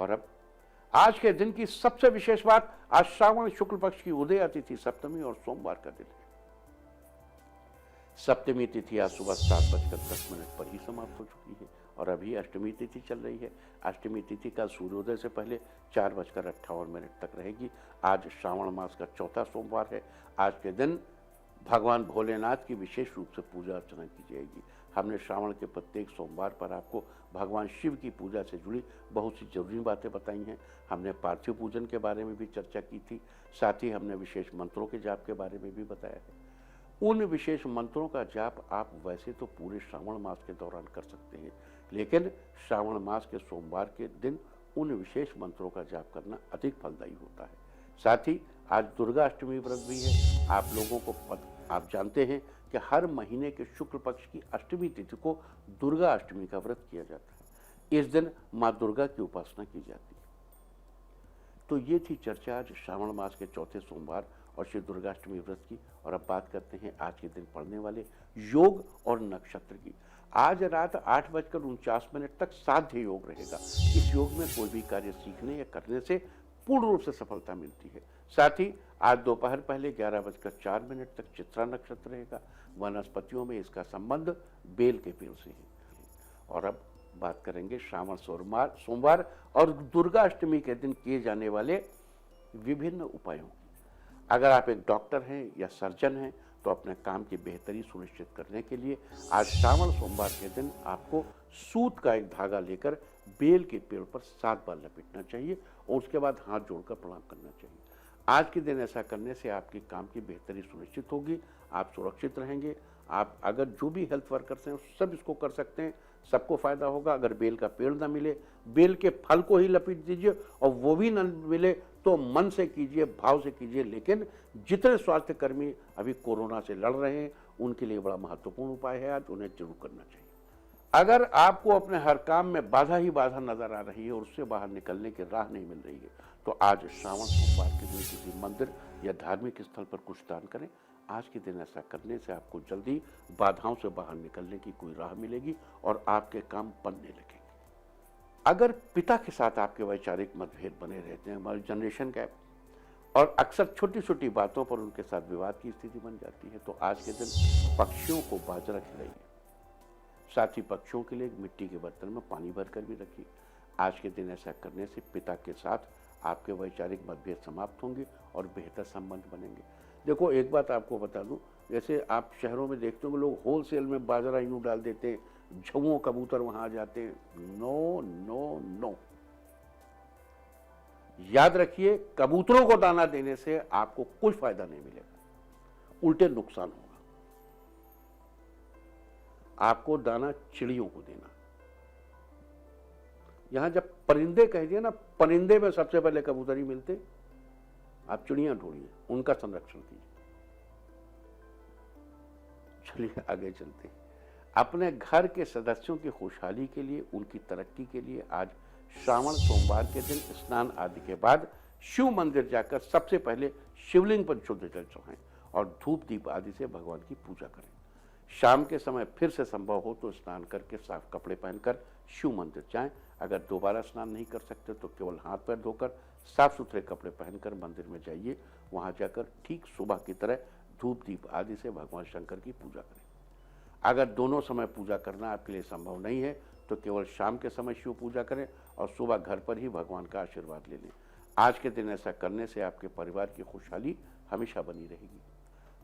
और अब आज के दिन की सबसे विशेष बात, आज श्रावण शुक्ल पक्ष की उदय तिथि सप्तमी और सोमवार का दिन है। सप्तमी तिथि आज सुबह 7:10 पर ही समाप्त हो चुकी है और अभी अष्टमी तिथि चल रही है। अष्टमी तिथि का सूर्योदय से पहले 4:58 तक रहेगी। आज श्रावण मास का चौथा सोमवार है। आज के दिन भगवान भोलेनाथ की विशेष रूप से पूजा अर्चना की जाएगी। हमने श्रावण के प्रत्येक सोमवार पर आपको भगवान शिव की पूजा से जुड़ी बहुत सी जरूरी बातें बताई हैं। हमने पार्थिव पूजन के बारे में भी चर्चा की थी, साथ ही हमने विशेष मंत्रों के जाप के बारे में भी बताया है। उन विशेष मंत्रों का जाप आप वैसे तो पूरे श्रावण मास के दौरान कर सकते हैं, लेकिन श्रावण मास के सोमवार के दिन उन विशेष मंत्रों का जाप करना अधिक फलदायी होता है। साथ ही आज दुर्गा अष्टमी व्रत भी है। आप लोगों को आप जानते हैं कि हर महीने के शुक्ल पक्ष की अष्टमी तिथि को दुर्गा अष्टमी का व्रत किया जाता है। इस दिन माँ दुर्गा की उपासना की जाती है। तो ये थी चर्चा आज श्रावण मास के चौथे सोमवार और श्री दुर्गाष्टमी व्रत की। और अब बात करते हैं आज के दिन पड़ने वाले योग और नक्षत्र की। आज रात 8:49 तक साध्य योग रहेगा। इस योग में कोई भी कार्य सीखने या करने से पूर्ण रूप से सफलता मिलती है। साथ ही आज दोपहर पहले 11:04 तक चित्रा नक्षत्र रहेगा। वनस्पतियों में इसका संबंध बेल के पेड़ से है। और अब बात करेंगे श्रावण सोमवार और दुर्गा अष्टमी के दिन किए जाने वाले विभिन्न उपायों की। अगर आप एक डॉक्टर हैं या सर्जन हैं तो अपने काम की बेहतरी सुनिश्चित करने के लिए आज श्रावण सोमवार के दिन आपको सूत का एक धागा लेकर बेल के पेड़ पर 7 बार लपेटना चाहिए और उसके बाद हाथ जोड़कर प्रणाम करना चाहिए। आज के दिन ऐसा करने से आपके काम की बेहतरी सुनिश्चित होगी, आप सुरक्षित रहेंगे। आप अगर जो भी हेल्थ वर्कर्स हैं सब इसको कर सकते हैं, सबको फायदा होगा। अगर बेल का पेड़ ना मिले, बेल के फल को ही लपेट दीजिए और वो भी ना मिले तो मन से कीजिए, भाव से कीजिए। लेकिन जितने स्वास्थ्य कर्मी अभी कोरोना से लड़ रहे हैं उनके लिए बड़ा महत्वपूर्ण उपाय है, आज उन्हें जरूर करना चाहिए। अगर आपको अपने हर काम में बाधा ही बाधा नजर आ रही है और उससे बाहर निकलने की राह नहीं मिल रही है तो आज श्रावण सोमवार के दिन किसी मंदिर या धार्मिक स्थल पर कुछ दान करें। आज के दिन ऐसा करने से आपको जल्दी बाधाओं से बाहर निकलने की कोई राह मिलेगी और आपके काम बनने लगेंगे। अगर पिता के साथ आपके वैचारिक मतभेद बने रहते हैं, हमारी जनरेशन गैप, और अक्सर छोटी छोटी बातों पर उनके साथ विवाद की स्थिति बन जाती है तो आज के दिन पक्षियों को बाजरा खिलाइए। साथ ही पक्षियों के लिए एक मिट्टी के बर्तन में पानी भरकर भी रखिए। आज के दिन ऐसा करने से पिता के साथ आपके वैचारिक मतभेद समाप्त होंगे और बेहतर संबंध बनेंगे। देखो एक बात आपको बता दूं, जैसे आप शहरों में देखते हो लोग होलसेल में बाजरा यूं डाल देते हैं, झुओं कबूतर वहां आ जाते हैं। नो नो नो, याद रखिए कबूतरों को दाना देने से आपको कोई फायदा नहीं मिलेगा, उल्टे नुकसान होगा। आपको दाना चिड़ियों को देना। यहां जब परिंदे कह दिए ना, परिंदे में सबसे पहले कबूतर ही मिलते। आप चिड़ियां ढूंढिए, उनका संरक्षण कीजिए। चलिए आगे चलते हैं। अपने घर के सदस्यों की खुशहाली के लिए, उनकी तरक्की के लिए आज श्रावण सोमवार के दिन स्नान आदि के बाद शिव मंदिर जाकर सबसे पहले शिवलिंग पर शुद्ध जल चढ़ाएं और धूप दीप आदि से भगवान की पूजा करें। शाम के समय फिर से संभव हो तो स्नान करके साफ कपड़े पहनकर शिव मंदिर जाएं। अगर दोबारा स्नान नहीं कर सकते तो केवल हाथ पैर धोकर साफ सुथरे कपड़े पहनकर मंदिर में जाइए। वहां जाकर ठीक सुबह की तरह धूप दीप आदि से भगवान शंकर की पूजा करें। अगर दोनों समय पूजा करना आपके लिए संभव नहीं है तो केवल शाम के समय शिव पूजा करें और सुबह घर पर ही भगवान का आशीर्वाद ले लें। आज के दिन ऐसा करने से आपके परिवार की खुशहाली हमेशा बनी रहेगी।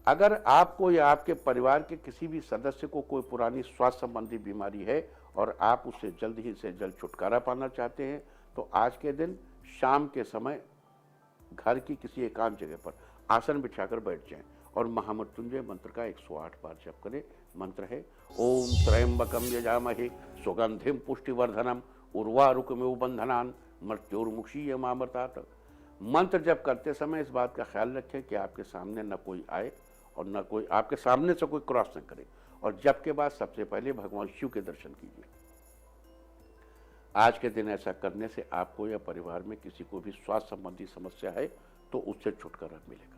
अगर आपको या आपके परिवार के किसी भी सदस्य को कोई पुरानी स्वास्थ्य संबंधी बीमारी है और आप उससे जल्द ही से जल्द छुटकारा पाना चाहते हैं तो आज के दिन शाम के समय घर की किसी एकांत जगह पर आसन बिछाकर बैठ जाएं और महामृत्युंजय मंत्र का 108 बार जप करें। मंत्र है ओम त्र्यंबकम यजामहे सुगंधिम पुष्टिवर्धनम उर्वारुकमेव बंधनान मृत्युर्मुक्षीयमामृतात्। मंत्र जप करते समय इस बात का ख्याल रखें कि आपके सामने न कोई आए और न कोई आपके सामने से कोई क्रॉस न करे और जप के बाद सबसे पहले भगवान शिव के दर्शन कीजिए। आज के दिन ऐसा करने से आपको या परिवार में किसी को भी स्वास्थ्य संबंधी समस्या है तो उससे छुटकारा मिलेगा।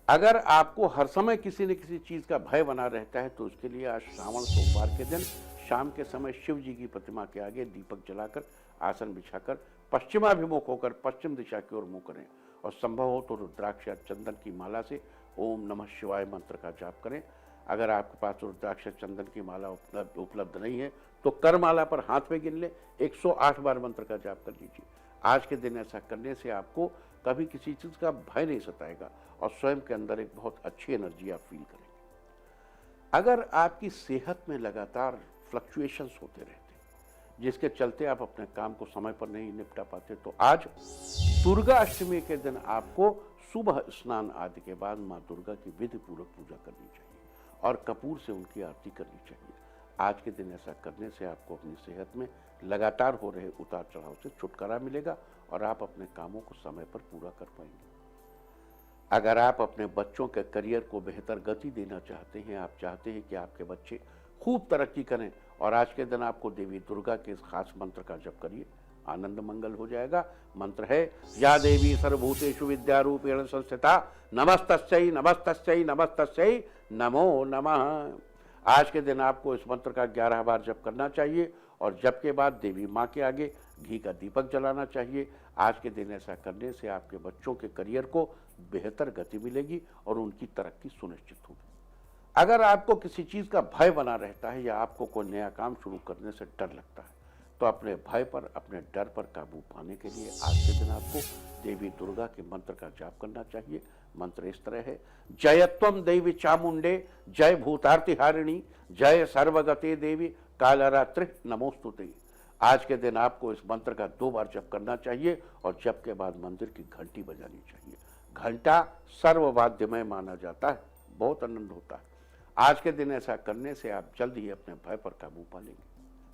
अगर आपको हर समय किसी न किसी चीज का भय बना रहता है तो उसके लिए आज श्रावण सोमवार के दिन शाम के समय शिव जी की प्रतिमा के आगे दीपक जलाकर आसन बिछाकर पश्चिमाभिमुख होकर पश्चिम दिशा की ओर मुंह करें और संभव हो तो रुद्राक्ष या चंदन की माला से ओम नमः शिवाय मंत्र का जाप करें। अगर आपके पास रुद्राक्ष या चंदन की माला उपलब्ध नहीं है तो करमाला पर हाथ में गिन ले 108 बार मंत्र का जाप कर लीजिए। आज के दिन ऐसा करने से आपको कभी किसी चीज़ का भय नहीं सताएगा और स्वयं के अंदर एक बहुत अच्छी एनर्जी आप फील करेंगे। अगर आपकी सेहत में लगातार फ्लक्चुएशंस होते रहते हैं जिसके चलते आप अपने काम को समय पर नहीं निपटा पाते, तो आज दुर्गा अष्टमी के दिन आपको सुबह स्नान आदि के बाद माँ दुर्गा की विधि पूर्वक पूजा करनी चाहिए और कपूर से उनकी आरती करनी चाहिए। आज के दिन ऐसा करने से आपको अपनी सेहत में लगातार हो रहे उतार चढ़ाव से छुटकारा मिलेगा और आप अपने कामों को समय पर पूरा कर पाएंगे। अगर आप अपने बच्चों के करियर को बेहतर गति देना चाहते हैं, आप चाहते हैं कि आपके बच्चे खूब तरक्की करें, और आज के दिन आपको देवी दुर्गा के इस खास मंत्र का जप करिए, आनंद मंगल हो जाएगा। मंत्र है या देवी सर्वभूतेषु विद्यारूपेण संस्थिता नमस्तस्यै नमस्तस्यै नमस्तस्यै नमो नमः। आज के दिन आपको इस मंत्र का 11 बार जप करना चाहिए और जप के बाद देवी माँ के आगे घी का दीपक जलाना चाहिए। आज के दिन ऐसा करने से आपके बच्चों के करियर को बेहतर गति मिलेगी और उनकी तरक्की सुनिश्चित होगी। अगर आपको किसी चीज़ का भय बना रहता है या आपको कोई नया काम शुरू करने से डर लगता है, तो अपने भय पर, अपने डर पर काबू पाने के लिए आज के दिन आपको देवी दुर्गा के मंत्र का जाप करना चाहिए। मंत्र इस तरह है, जयत्वम देवी चामुंडे जय भूतार्तिहारिणी जय सर्वगते देवी कालरात्रि नमोस्तुते। आज के दिन आपको इस मंत्र का 2 बार जप करना चाहिए और जप के बाद मंदिर की घंटी बजानी चाहिए। घंटा सर्ववाद्यमय माना जाता है, बहुत आनंद होता है। आज के दिन ऐसा करने से आप जल्द ही अपने भय पर काबू पा लेंगे।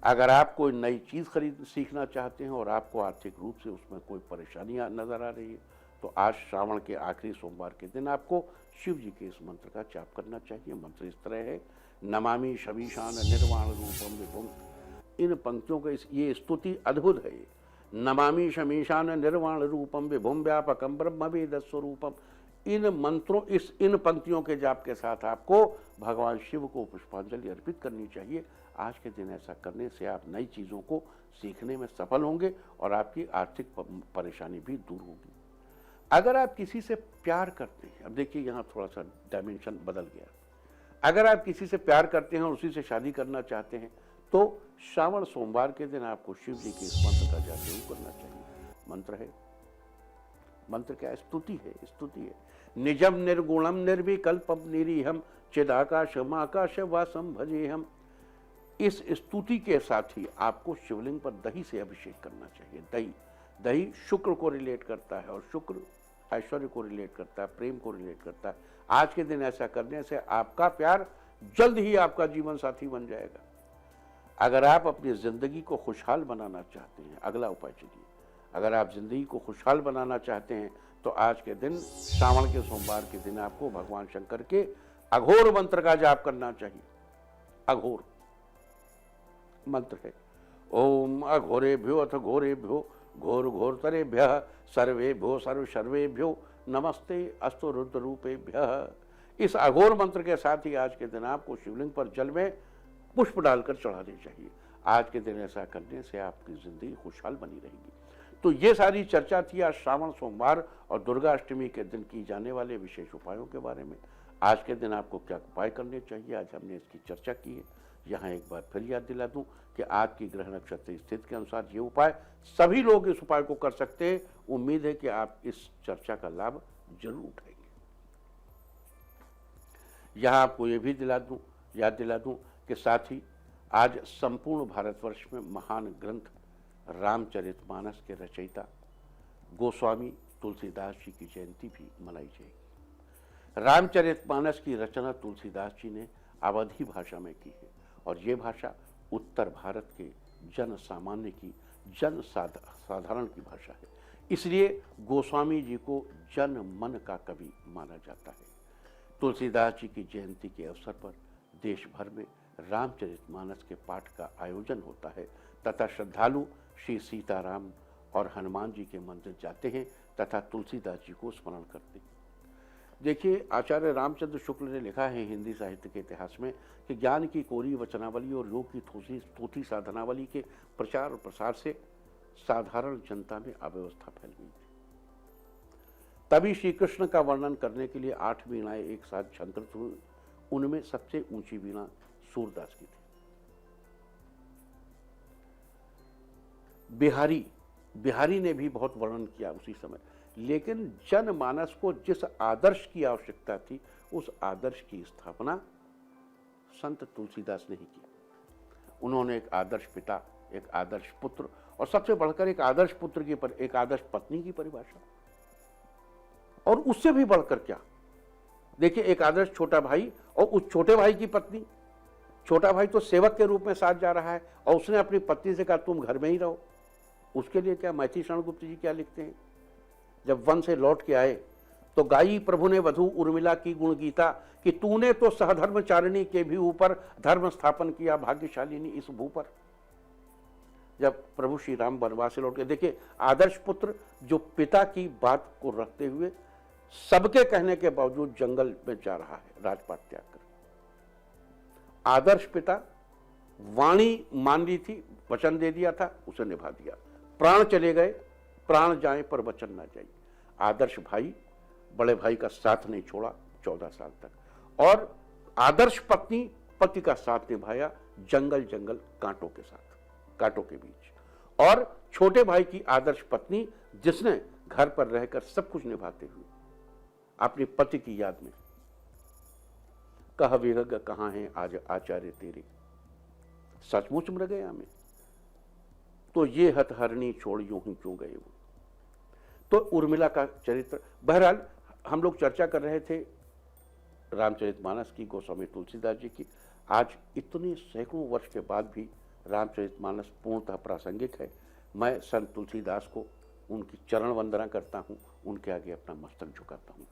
अगर आप कोई नई चीज़ सीखना चाहते हैं और आपको आर्थिक रूप से उसमें कोई परेशानियां नजर आ रही है, तो आज श्रावण के आखिरी सोमवार के दिन आपको शिव जी के इस मंत्र का जाप करना चाहिए। मंत्र इस तरह है, नमामि शमीशान निर्वाण रूपम विभुम। इन पंक्तियों का ये स्तुति अद्भुत है। नमामि शमीशान निर्वाण रूपम विभुम व्यापकम ब्रह्म वेद स्वरूपम। इन पंक्तियों के जाप के साथ आपको भगवान शिव को पुष्पांजलि अर्पित करनी चाहिए। आज के दिन ऐसा करने से आप नई चीज़ों को सीखने में सफल होंगे और आपकी आर्थिक परेशानी भी दूर होगी। अगर आप किसी से प्यार करते हैं, अब देखिए यहाँ थोड़ा सा डायमेंशन बदल गया। अगर आप किसी से प्यार करते हैं और उसी से शादी करना चाहते हैं, तो श्रावण सोमवार के दिन आपको शिव जी के इस मंत्र का जाप जरूर करना चाहिए। मंत्र क्या है? स्तुति है। निजम निर्गुणम निर्विकल्पम निरीहम चिदाकाशम आकाश वासम भजेहम। इस स्तुति के साथ ही आपको शिवलिंग पर दही से अभिषेक करना चाहिए। दही शुक्र को रिलेट करता है और शुक्र ऐश्वर्य को रिलेट करता है, प्रेम को रिलेट करता है। आज के दिन ऐसा करने से आपका प्यार जल्द ही आपका जीवन साथी बन जाएगा। अगर आप अपनी जिंदगी को खुशहाल बनाना चाहते हैं, अगला उपाय चलिए। अगर आप जिंदगी को खुशहाल बनाना चाहते हैं तो आज के दिन, श्रावण के सोमवार के दिन, आपको भगवान शंकर के अघोर मंत्र का जाप करना चाहिए। अघोर मंत्र है, ओम अघोरेभ्यो अथ घोरेभ्यो घोर घोरतरेभ्यः सर्वेभ्यो सर्व सर्वेभ्यो नमस्ते अस्तु रुद्र रूपेभ्यः। इस अघोर मंत्र के साथ ही आज के दिन आपको शिवलिंग पर जल में पुष्प डालकर चढ़ाने चाहिए। आज के दिन ऐसा करने से आपकी जिंदगी खुशहाल बनी रहेगी। तो ये सारी चर्चा थी आज श्रावण सोमवार और दुर्गा अष्टमी के दिन की जाने वाले विशेष उपायों के बारे में। आज के दिन आपको क्या उपाय करने चाहिए, आज हमने इसकी चर्चा की है। यहाँ एक बार फिर याद दिला दूं कि आज की ग्रह नक्षत्र स्थिति के अनुसार ये उपाय सभी लोग इस उपाय को कर सकते हैं। उम्मीद है कि आप इस चर्चा का लाभ जरूर उठाएंगे। यहाँ आपको ये भी याद दिला दूं कि साथ ही आज संपूर्ण भारतवर्ष में महान ग्रंथ रामचरितमानस के रचयिता गोस्वामी तुलसीदास जी की जयंती भी मनाई जाएगी। रामचरितमानस की रचना तुलसीदास जी ने अवधी भाषा में की है और ये भाषा उत्तर भारत के जन सामान्य की, जन साधारण की भाषा है। इसलिए गोस्वामी जी को जन मन का कवि माना जाता है। तुलसीदास जी की जयंती के अवसर पर देश भर में रामचरितमानस के पाठ का आयोजन होता है तथा श्रद्धालु श्री सीताराम और हनुमान जी के मंदिर जाते हैं तथा तुलसीदास जी को स्मरण करते हैं। देखिए, आचार्य रामचंद्र शुक्ल ने लिखा है हिंदी साहित्य के इतिहास में कि ज्ञान की कोरी वचनावली और योग की थोथी साधनावली के प्रचार और प्रसार से साधारण जनता में अव्यवस्था फैल गई थी। तभी श्री कृष्ण का वर्णन करने के लिए 8 वीणाएं एक साथ झंकृत हुई। उनमें सबसे ऊंची वीणा सूरदास की थी। बिहारी ने भी बहुत वर्णन किया उसी समय, लेकिन जनमानस को जिस आदर्श की आवश्यकता थी उस आदर्श की स्थापना संत तुलसीदास ने ही की। उन्होंने एक आदर्श पिता, एक आदर्श पुत्र और सबसे बढ़कर एक आदर्श पुत्र की एक आदर्श पत्नी की परिभाषा, और उससे भी बढ़कर क्या, देखिए एक आदर्श छोटा भाई और उस छोटे भाई की पत्नी। छोटा भाई तो सेवक के रूप में साथ जा रहा है और उसने अपनी पत्नी से कहा तुम घर में ही रहो। उसके लिए क्या मैथिली शरण गुप्त जी क्या लिखते हैं, जब वन से लौट के आए तो गाई प्रभु ने वधु उर्मिला की गुण गीता कि तूने तो सहधर्मचारिणी के भी ऊपर धर्म स्थापन किया भाग्यशालिनी इस भू पर। जब प्रभु श्री राम वनवास से लौट के, देखिए आदर्श पुत्र जो पिता की बात को रखते हुए सबके कहने के बावजूद जंगल में जा रहा है राजपाट त्याग कर। आदर्श पिता, वाणी मान ली थी, वचन दे दिया था, उसे निभा दिया। प्राण चले गए, प्राण जाए पर वचन ना जाए। आदर्श भाई, बड़े भाई का साथ नहीं छोड़ा 14 साल तक। और आदर्श पत्नी, पति का साथ निभाया जंगल जंगल कांटों के साथ, कांटों के बीच। और छोटे भाई की आदर्श पत्नी जिसने घर पर रहकर सब कुछ निभाते हुए अपने पति की याद में, कह विरग कहां है आज आचार्य तेरे, सचमुच मर गया मैं तो ये हथहरणी छोड़ यूं ही क्यों गए वो। तो उर्मिला का चरित्र, बहरहाल हम लोग चर्चा कर रहे थे रामचरितमानस की, गोस्वामी तुलसीदास जी की। आज इतने सैकड़ों वर्ष के बाद भी रामचरितमानस पूर्णतः प्रासंगिक है। मैं संत तुलसीदास को उनकी चरण वंदना करता हूँ, उनके आगे अपना मस्तक झुकाता हूँ।